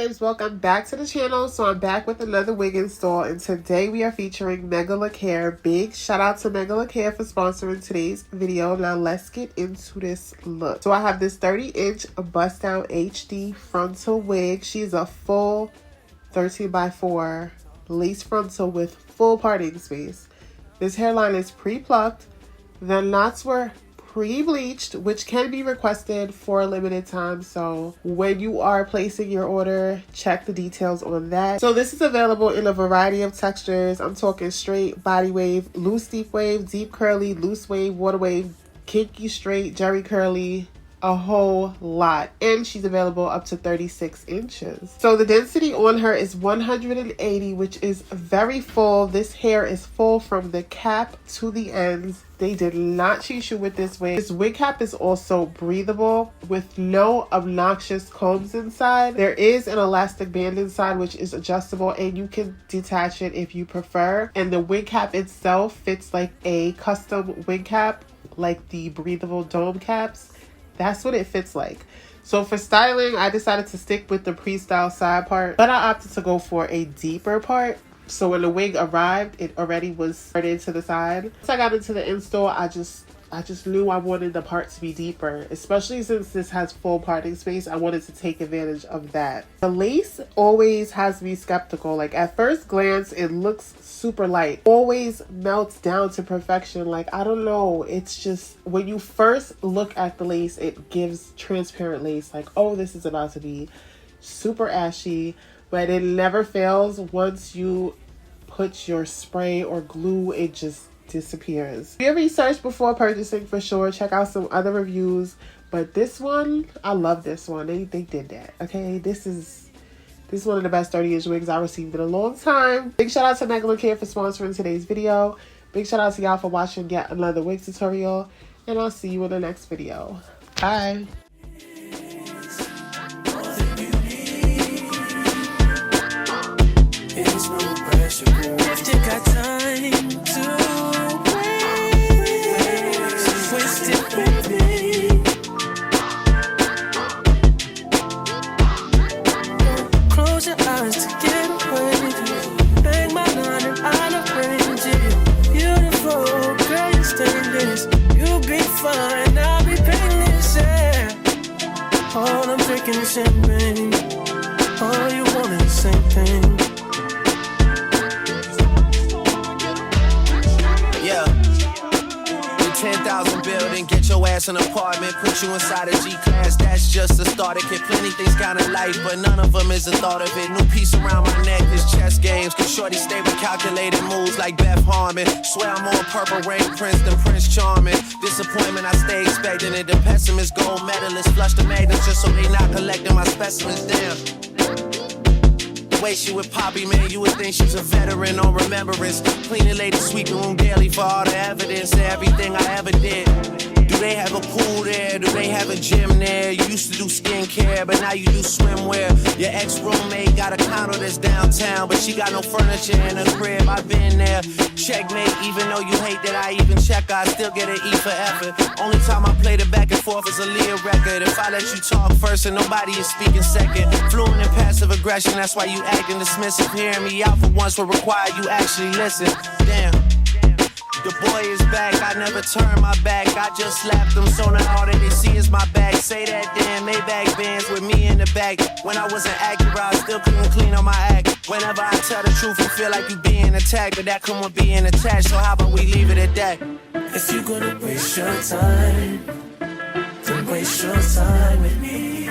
babes, welcome back to the channel. So I'm back with another wig install, and today we are featuring Megalook hair. Big shout out to Megalook hair for sponsoring today's video. Now let's get into this look. So I have this 30-inch bust down HD frontal wig. She's a full 13x4 lace frontal with full parting space. This hairline is pre-plucked. The knots were pre-bleached, which can be requested for a limited time, so when you are placing your order, check the details on that. So this is available in a variety of textures. I'm talking straight, body wave, loose deep wave, deep curly, loose wave, water wave, kinky straight, jerry curly, a whole lot. And she's available up to 36 inches. So the density on her is 180, which is very full. This hair is full from the cap to the ends. They did not cheat you with this wig. This wig cap is also breathable with no obnoxious combs inside. There is an elastic band inside which is adjustable, and you can detach it if you prefer. And the wig cap itself fits like a custom wig cap, like the breathable dome caps. That's what it fits like. So for styling, I decided to stick with the pre-style side part, but I opted to go for a deeper part. So when the wig arrived, it already was parted to the side. Once I got into the install, I just knew I wanted the part to be deeper, especially since this has full parting space. I wanted to take advantage of that. The lace always has me skeptical. Like at first glance, it looks super light. Always melts down to perfection. Like, I don't know. It's just when you first look at the lace, it gives transparent lace. Like, oh, this is about to be super ashy. But it never fails. Once you put your spray or glue, it just disappears. Do your research before purchasing for sure. Check out some other reviews. But this one, I love this one. They did that. Okay, this is one of the best 30-inch wigs I received in a long time. Big shout out to Megalook hair for sponsoring today's video. Big shout out to y'all for watching yet another wig tutorial. And I'll see you in the next video. Bye. If you got time to waste it with me, close your eyes to get away. Bang my line and I'll arrange it. Beautiful, girl, you stainless. You'll be fine, I'll be painless, yeah. All I'm drinking is champagne. All you want is the same thing. 10,000 building, get your ass an apartment, put you inside a G-class, that's just the start. It can plenty things count in life, but none of them is the thought of it. New piece around my neck, this chess games, cause shorty stay with calculated moves like Beth Harmon. Swear I'm more Purple Rain Prince than Prince Charming. Disappointment, I stay expecting it. The pessimist, gold medalist, flush the magnets just so they not collecting my specimens, damn. Way she with Poppy, man, you would think she's a veteran on remembrance. Cleaning lady, sweeping room daily for all the evidence of everything I ever did. Do they have a pool there? Do they have a gym there? You used to do skincare, but now you do swimwear. Your ex-roommate got a condo that's downtown, but she got no furniture in her crib. I've been there. Checkmate, even though you hate that I even check, I still get an E for effort. Only time I played it back and forth is a Leah record. If I let you talk first and nobody is speaking second. Fluent in passive aggression, that's why you acting dismissive. Hearing me out for once will require you actually listen. Damn. The boy is back, I never turn my back. I just slapped him, so now all that they see is my back. Say that damn Maybach bands with me in the back. When I wasn't accurate, I still couldn't clean on my act. Whenever I tell the truth, you feel like you being attacked, but that come with being attached, so how about we leave it at that? If you're gonna waste your time, then waste your time with me.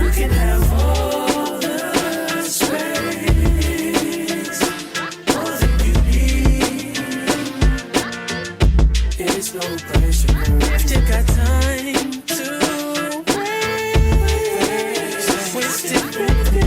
You can have all the space. It's no pressure. If you got time to waste it with me.